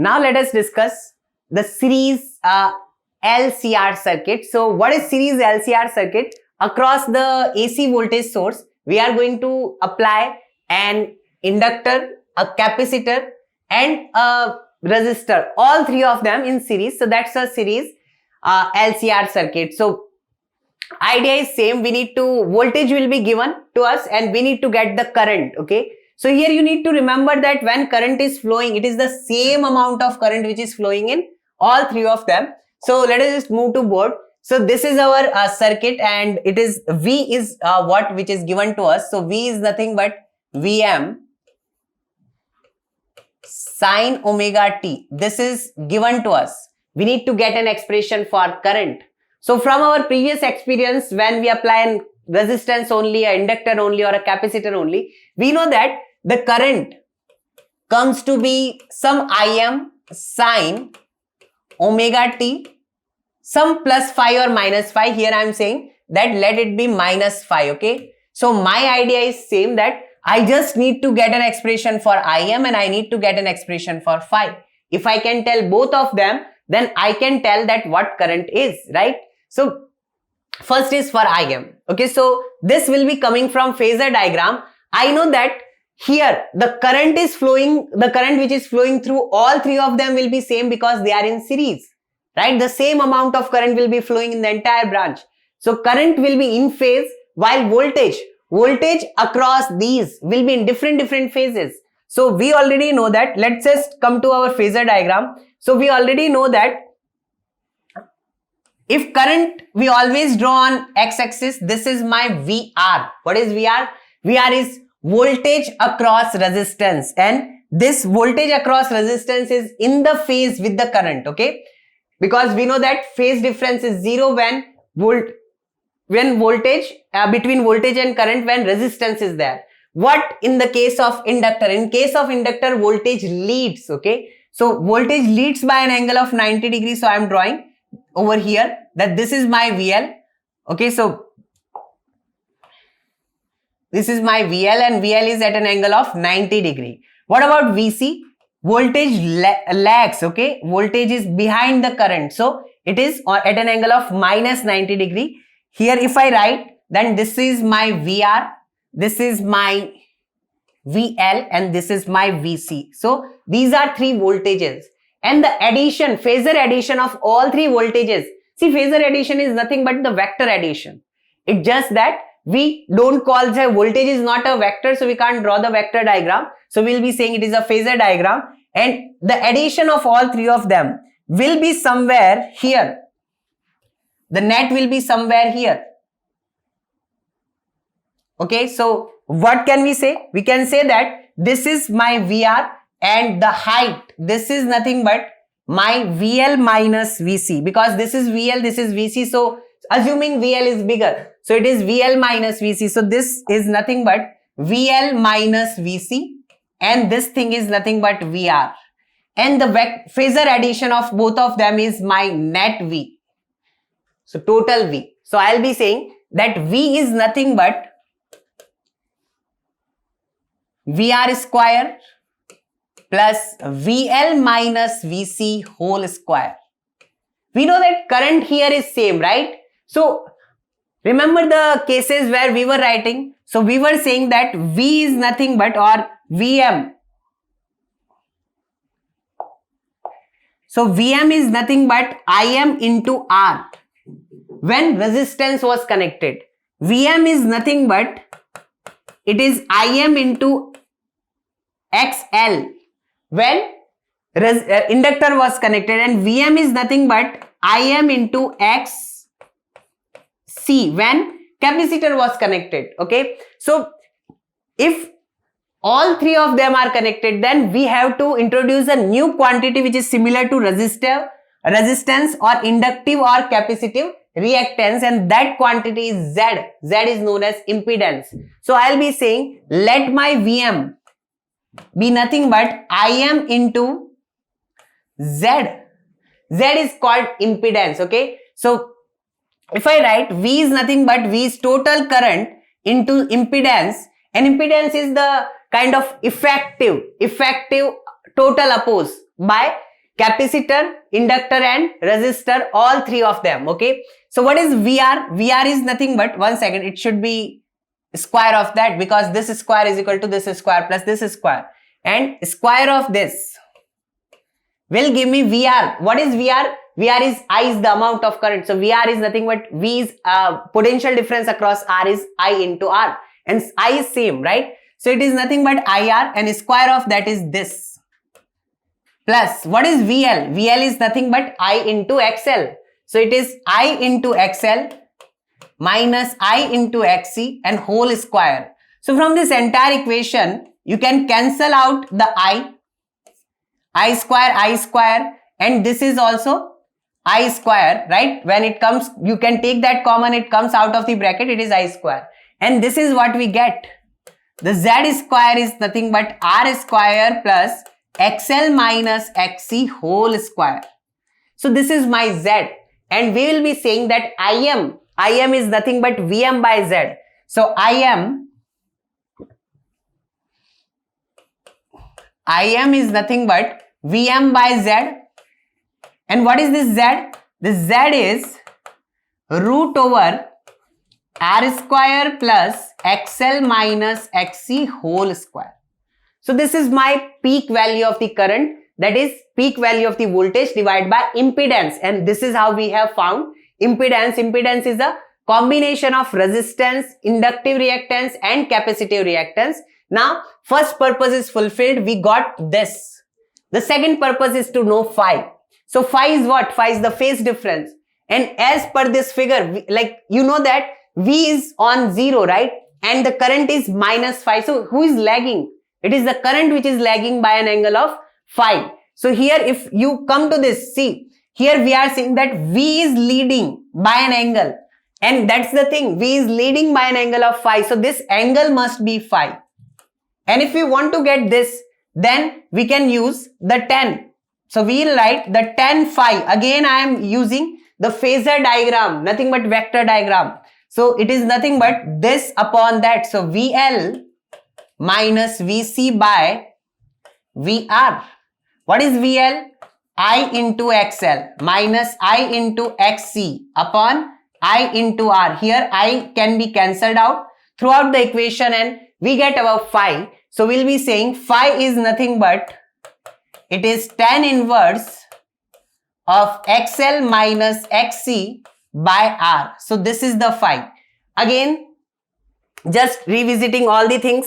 Now let us discuss the series LCR circuit. So what is series LCR circuit? Across the AC voltage source, we are going to apply an inductor, a capacitor and a resistor, all three of them in series. So that's a series LCR circuit. So idea is same. We need to, voltage will be given to us and we need to get the current. Okay. So here you need to remember that when current is flowing, it is the same amount of current which is flowing in all three of them. So let us just move to board. So this is our circuit and it is V is what which is given to us. So V is nothing but Vm sine omega t. This is given to us. We need to get an expression for current. So from our previous experience, when we apply an resistance only, a inductor only or a capacitor only, we know that the current comes to be some Im sine omega t, some plus phi or minus phi. Here I am saying that let it be minus phi. Okay. So my idea is same, that I just need to get an expression for Im and I need to get an expression for phi. If I can tell both of them, then I can tell that what current is, right? So first is for Im. Okay, so this will be coming from phasor diagram. I know that here the current is flowing, the current which is flowing through all three of them will be same because they are in series, right? The same amount of current will be flowing in the entire branch. So current will be in phase, while voltage across these will be in different phases. So we already know that. Let's just come to our phasor diagram. So we already know that if current, we always draw on x-axis. This is my VR. What is VR? VR is voltage across resistance, and this voltage across resistance is in the phase with the current. Okay, because we know that phase difference is zero when voltage between voltage and current, when resistance is there. What in the case of inductor? In case of inductor, voltage leads. Okay, so voltage leads by an angle of 90 degrees. So I am drawing over here that this is my VL. Okay, so this is my VL and VL is at an angle of 90 degree. What about VC? Voltage lags. Okay, voltage is behind the current, so it is at an angle of minus 90 degree. Here if I write, then this is my VR, this is my VL and this is my VC. So these are three voltages, and the addition, phasor addition of all three voltages. See, phasor addition is nothing but the vector addition. It's just that we don't call the voltage is not a vector, so we can't draw the vector diagram. So we'll be saying it is a phasor diagram, and the addition of all three of them will be somewhere here. The net will be somewhere here. Okay, so what can we say? We can say that this is my VR and the height, this is nothing but my VL minus VC, because this is VL, this is VC. So assuming VL is bigger, so it is VL minus VC. So this is nothing but VL minus VC and this thing is nothing but VR. And the phasor addition of both of them is my net V. So total V. So I'll be saying that V is nothing but VR square plus VL minus VC whole square. We know that current here is same, right? So remember the cases where we were writing. So we were saying that V is nothing but, or Vm. So Vm is nothing but Im into R when resistance was connected. Vm is nothing but, it is Im into XL when inductor was connected, and Vm is nothing but Im into XC when capacitor was connected. Okay, so if all three of them are connected, then we have to introduce a new quantity which is similar to resistance or inductive or capacitive reactance, and that quantity is Z. Z is known as impedance. So I'll be saying let my Vm be nothing but Im into Z. Z is called impedance. Okay, so if I write V is nothing but V is total current into impedance, and impedance is the kind of effective total opposed by capacitor, inductor and resistor, all three of them. Okay. So what is VR? VR is nothing but, one second, it should be square of that, because this square is equal to this square plus this square, and square of this will give me VR. What is VR? VR is I is the amount of current. So VR is nothing but V is potential difference across R is I into R, and I is same, right? So it is nothing but IR, and square of that is this, plus what is VL? VL is nothing but I into XL. So it is I into XL minus I into XC and whole square. So from this entire equation, you can cancel out the I square, and this is also I square, right? When it comes, you can take that common, it comes out of the bracket, it is I square. And this is what we get. The Z square is nothing but R square plus XL minus XC whole square. So this is my Z, and we will be saying that IM is nothing but VM by Z. So IM is nothing but VM by Z. And what is this Z? This Z is root over R square plus XL minus XC whole square. So this is my peak value of the current, that is peak value of the voltage divided by impedance, and this is how we have found impedance. Impedance is a combination of resistance, inductive reactance and capacitive reactance. Now first purpose is fulfilled, we got this. The second purpose is to know phi. So phi is what? Phi is the phase difference, and as per this figure, like you know that V is on 0, right? And the current is minus phi. So who is lagging? It is the current which is lagging by an angle of phi. So here if you come to this, see, here we are saying that V is leading by an angle, and that's the thing, V is leading by an angle of phi. So this angle must be phi. And if we want to get this, then we can use the tan. So we will write the tan phi. Again I am using the phasor diagram, nothing but vector diagram. So it is nothing but this upon that. So VL minus VC by VR. What is VL? I into XL minus I into XC upon I into R. Here I can be cancelled out throughout the equation, and we get our phi. So we'll be saying phi is nothing but, it is tan inverse of XL minus XC by R. So this is the phi. Again, just revisiting all the things.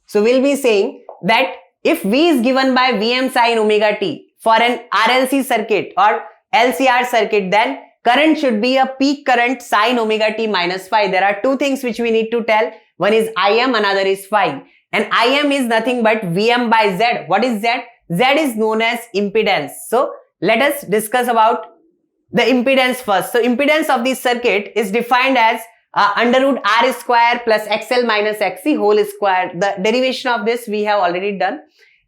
So we'll be saying that if V is given by Vm sin omega t for an RLC circuit or LCR circuit, then current should be a peak current sin omega t minus phi. There are two things which we need to tell. One is Im, another is phi. And Im is nothing but Vm by Z. What is Z? Z is known as impedance. So let us discuss about the impedance first. So impedance of this circuit is defined as under root R square plus XL minus XC whole square. The derivation of this we have already done.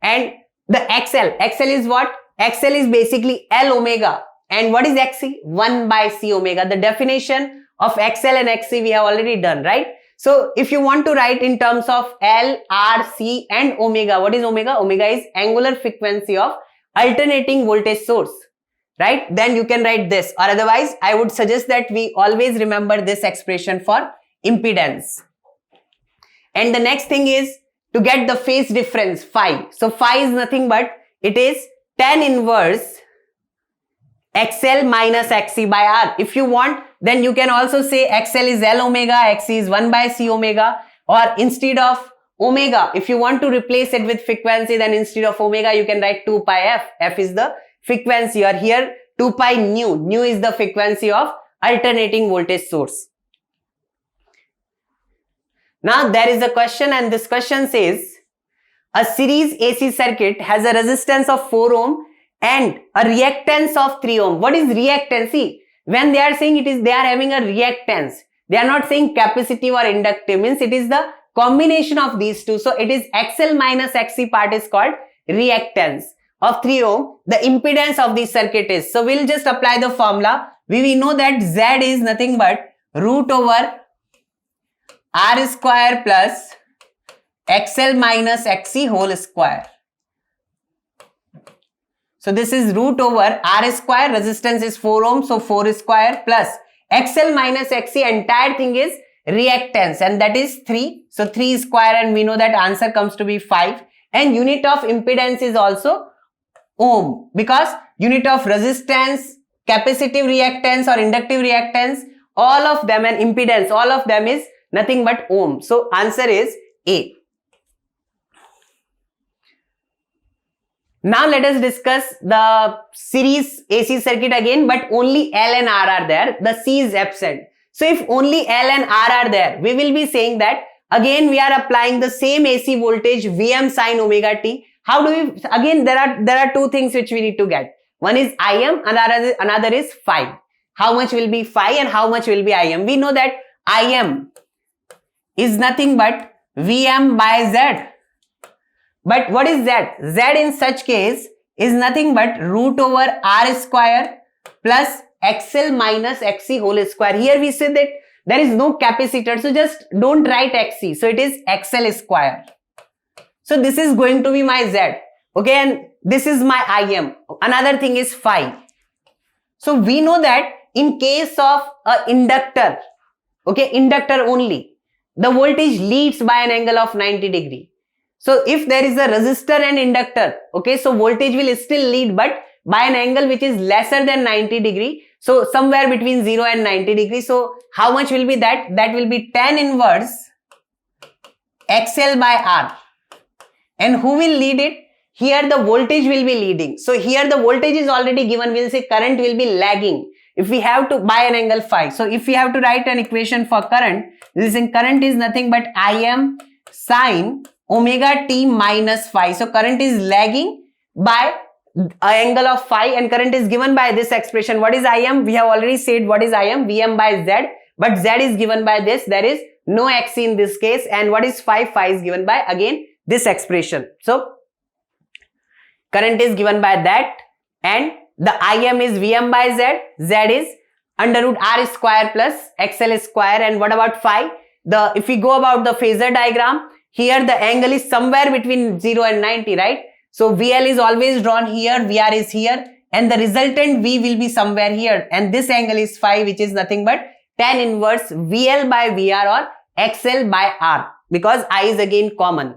And the XL is what? XL is basically L omega. And what is XC? 1 by C omega. The definition of XL and XC we have already done, right? So if you want to write in terms of L, R, C and omega, what is omega? Omega is angular frequency of alternating voltage source, right? Then you can write this, or otherwise I would suggest that we always remember this expression for impedance. And the next thing is to get the phase difference phi. So phi is nothing but, it is tan inverse XL minus XC by R. If you want, then you can also say XL is L omega, XC is 1 by C omega, or instead of omega, if you want to replace it with frequency, then instead of omega, you can write 2 pi F. F is the frequency, or here 2 pi nu. Nu is the frequency of alternating voltage source. Now there is a question, and this question says, a series AC circuit has a resistance of 4 ohm and a reactance of 3 ohm. What is reactance? See, when they are saying it is, they are having a reactance. They are not saying capacitive or inductive, means it is the combination of these two. So it is XL minus XC part is called reactance of 3 ohm. The impedance of the circuit is. So we'll just apply the formula. We know that Z is nothing but root over R square plus XL minus XC whole square. So this is root over R square, resistance is 4 ohm, so 4 square plus XL minus XC, entire thing is reactance and that is 3. So 3 square and we know that answer comes to be 5. And unit of impedance is also ohm because unit of resistance, capacitive reactance or inductive reactance, all of them, and impedance, all of them is nothing but ohm. So answer is A. Now let us discuss the series AC circuit again, but only L and R are there. The C is absent. So if only L and R are there, we will be saying that again we are applying the same AC voltage Vm sin omega t. How do we, again there are two things which we need to get. One is Im, another is phi. How much will be phi and how much will be Im? We know that Im is nothing but Vm by Z. But what is Z? Z in such case is nothing but root over R square plus XL minus XC whole square. Here we say that there is no capacitor, so just don't write XC. So it is XL square. So this is going to be my Z. Okay, and this is my Im. Another thing is phi. So we know that in case of a inductor, okay, inductor only, the voltage leads by an angle of 90 degree. So if there is a resistor and inductor, okay, so voltage will still lead but by an angle which is lesser than 90 degree. So somewhere between 0 and 90 degree. So how much will be that? That will be tan inverse XL by R. And who will lead it? Here the voltage will be leading. So here the voltage is already given. We'll say current will be lagging. If we have to by an angle phi. So if we have to write an equation for current, this in current is nothing but Im sin omega t minus phi. So current is lagging by an angle of phi and current is given by this expression. What is Im? We have already said what is Im, Vm by Z, but Z is given by this. There is no XC in this case. And what is phi? Phi is given by again this expression. So current is given by that and the Im is Vm by Z. Z is under root R square plus XL square. And what about phi? If we go about the phasor diagram, here the angle is somewhere between 0 and 90, right? So VL is always drawn here, VR is here, and the resultant V will be somewhere here. And this angle is phi, which is nothing but tan inverse VL by VR or XL by R, because I is again common.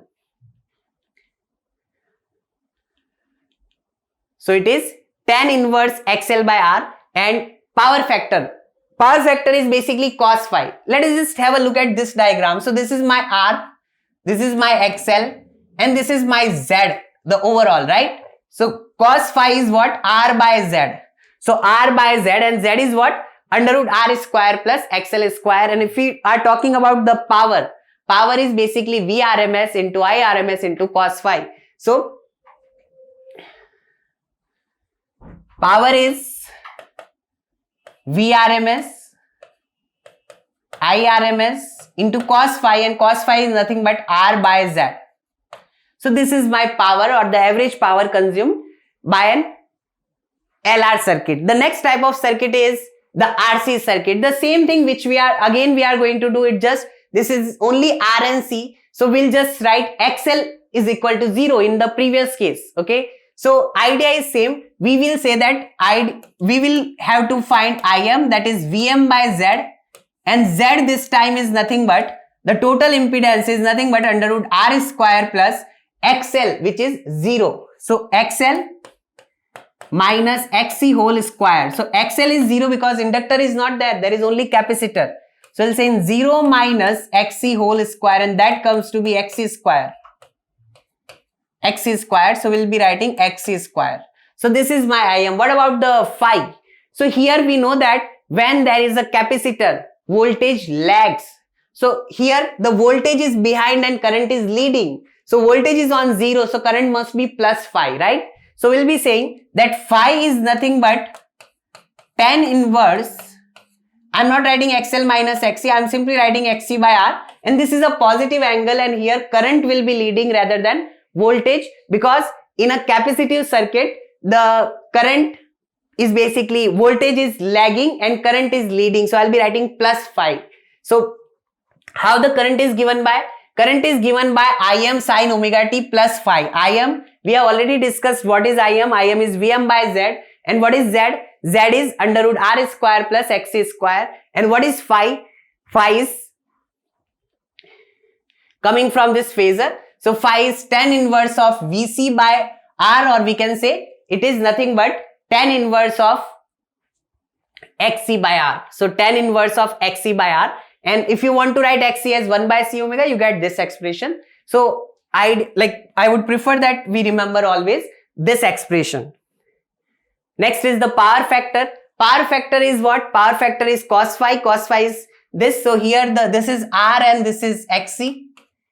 So it is tan inverse XL by R. And power factor. Power factor is basically cos phi. Let us just have a look at this diagram. So this is my R, this is my XL, and this is my Z, the overall, right? So cos phi is what? R by Z. So R by Z, and Z is what? Under root R square plus XL square. And if we are talking about the power, power is basically VRMS into IRMS into cos phi. So power is VRMS, IRMS into cos phi, and cos phi is nothing but R by Z. So this is my power or the average power consumed by an LR circuit. The next type of circuit is the RC circuit. The same thing which we are going to do it, just this is only R and C. So we'll just write XL is equal to 0 in the previous case. Okay. So idea is same. We will say that we will have to find Im, that is Vm by Z, and Z this time is nothing but the total impedance is nothing but under root R square plus XL, which is 0. So XL minus XC whole square. So XL is 0 because inductor is not there. There is only capacitor. So we'll say 0 minus XC whole square, and that comes to be XC square. XC square. So we'll be writing XC square. So this is my Im. What about the phi? So here we know that when there is a capacitor, voltage lags. So here the voltage is behind and current is leading. So voltage is on 0. So current must be plus phi, right? So we'll be saying that phi is nothing but tan inverse. I'm not writing XL minus XC. I'm simply writing XC by R. And this is a positive angle, and here current will be leading rather than voltage, because in a capacitive circuit the current is basically voltage is lagging and current is leading. So I'll be writing plus phi. So how the current is given by? Current is given by Im sin omega t plus phi. Im, we have already discussed what is Im. Im is Vm by Z. And what is Z? Z is under root R square plus X square. And what is phi? Phi is coming from this phasor. So phi is tan inverse of Vc by R, or we can say it is nothing but tan inverse of Xc by R. So tan inverse of Xc by R. And if you want to write Xc as 1 by C omega, you get this expression. So I would prefer that we remember always this expression. Next is the power factor. Power factor is what? Power factor is cos phi. Cos phi is this. So here this is R and this is Xc.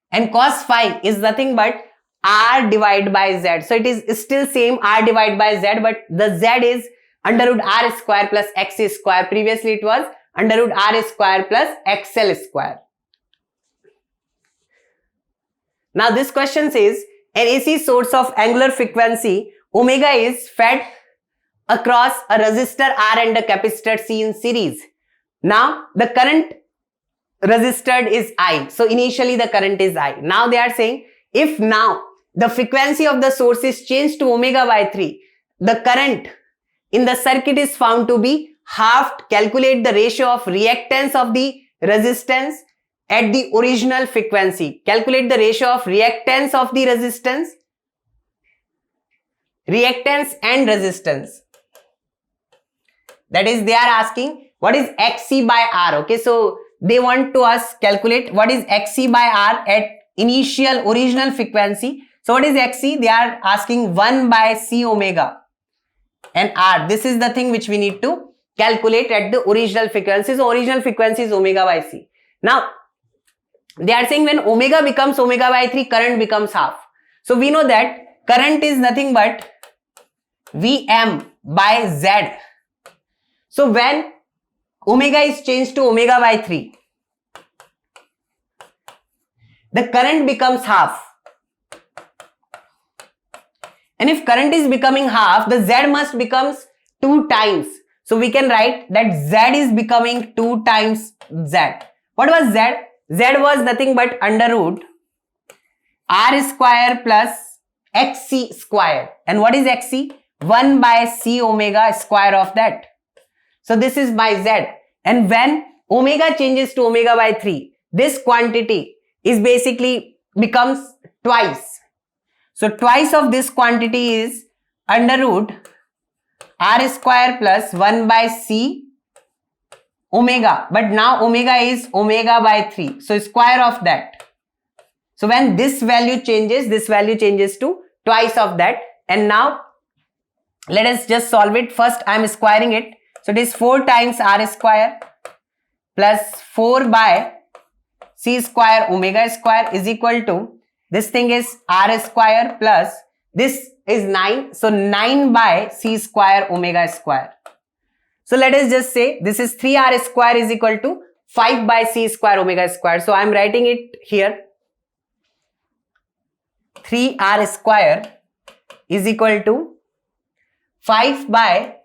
And cos phi is nothing but R divided by Z. So it is still same R divided by Z, but the Z is under root R square plus X square. Previously it was under root R square plus XL square. Now this question says an AC source of angular frequency omega is fed across a resistor R and a capacitor C in series. Now the current resisted is I. So initially the current is I. Now they are saying if now the frequency of the source is changed to omega by 3, the current in the circuit is found to be halved. Calculate the ratio of reactance of the resistance at the original frequency. Calculate the ratio of reactance of the resistance. Reactance and resistance. That is, they are asking what is Xc by R. Okay, so they want to us calculate what is Xc by R at initial original frequency. So what is Xc? They are asking 1 by C omega and R. This is the thing which we need to calculate at the original frequency. So original frequency is omega by C. Now they are saying when omega becomes omega by 3, current becomes half. So we know that current is nothing but Vm by Z. So when omega is changed to omega by 3, the current becomes half. And if current is becoming half, the Z must becomes 2 times. So we can write that Z is becoming 2 times Z. What was Z? Z was nothing but under root R square plus Xc square. And what is Xc? 1 by C omega square of that. So this is by Z. And when omega changes to omega by 3, this quantity is basically becomes twice. So twice of this quantity is under root R square plus 1 by C omega. But now omega is omega by 3. So square of that. So when this value changes to twice of that. And now let us just solve it. First I am squaring it. So it is 4 times R square plus 4 by C square omega square is equal to, this thing is R square plus this is 9. So 9 by C square omega square. So let us just say this is 3R square is equal to 5 by C square omega square. So I am writing it here. 3R square is equal to 5 by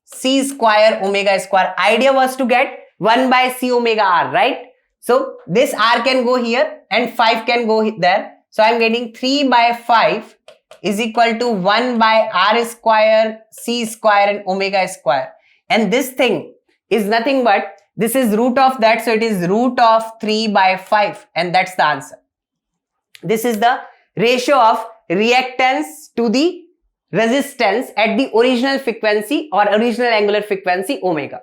C square omega square. Idea was to get 1 by C omega R, right? So this R can go here and 5 can go there. So I am getting 3 by 5 is equal to 1 by R square, C square and omega square. And this thing is nothing but, this is root of that. So it is root of 3 by 5 and that's the answer. This is the ratio of reactance to the resistance at the original frequency or original angular frequency omega.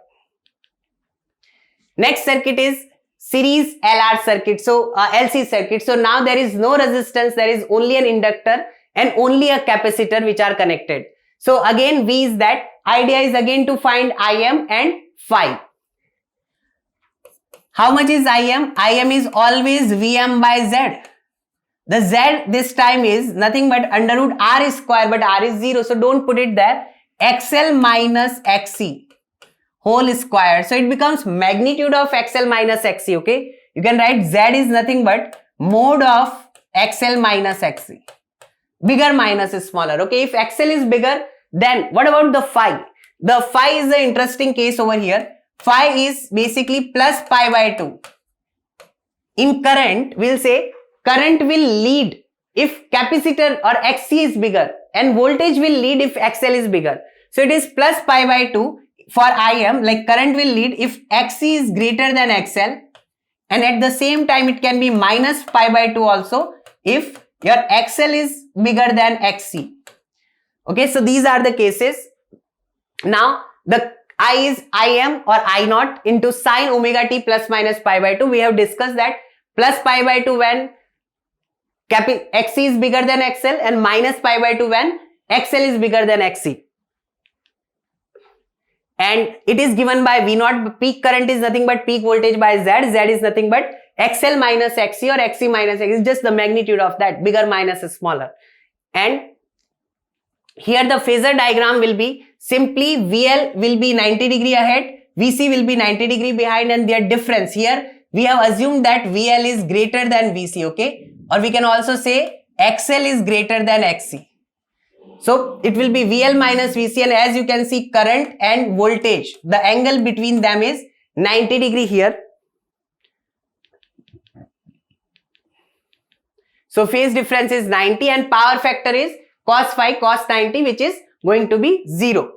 Next circuit is series LR circuit. So LC circuit. So now there is no resistance, there is only an inductor and only a capacitor which are connected. So again V is that. Idea is again to find Im and phi. How much is Im? Im is always Vm by Z. The Z this time is nothing but under root R square, but R is 0. So don't put it there. XL minus XC whole square. So it becomes magnitude of XL minus XC. Okay. You can write Z is nothing but mode of XL minus XC. Bigger minus is smaller. Okay. If XL is bigger, then what about the phi? The phi is the interesting case over here. Phi is basically plus pi by 2. in current, we'll say current will lead if capacitor or XC is bigger, and voltage will lead if XL is bigger. So it is plus pi by 2 for IM, like current will lead if XC is greater than XL, and at the same time it can be minus pi by 2 also if your XL is bigger than XC. Okay, so these are the cases. Now the I is Im or I naught into sine omega t plus minus pi by 2. We have discussed that plus pi by 2 when XC is bigger than XL, and minus pi by 2 when XL is bigger than XC. And it is given by V naught. Peak current is nothing but peak voltage by Z. Z is nothing but XL minus XC or XC minus X. It's just the magnitude of that. Bigger minus smaller. And here the phasor diagram will be simply VL will be 90 degree ahead, VC will be 90 degree behind, and their difference. Here we have assumed that VL is greater than VC, okay? Or we can also say XL is greater than XC. So it will be VL minus VC, and as you can see, current and voltage, the angle between them is 90 degree here. So phase difference is 90 and power factor is cos phi cos 90, which is going to be 0.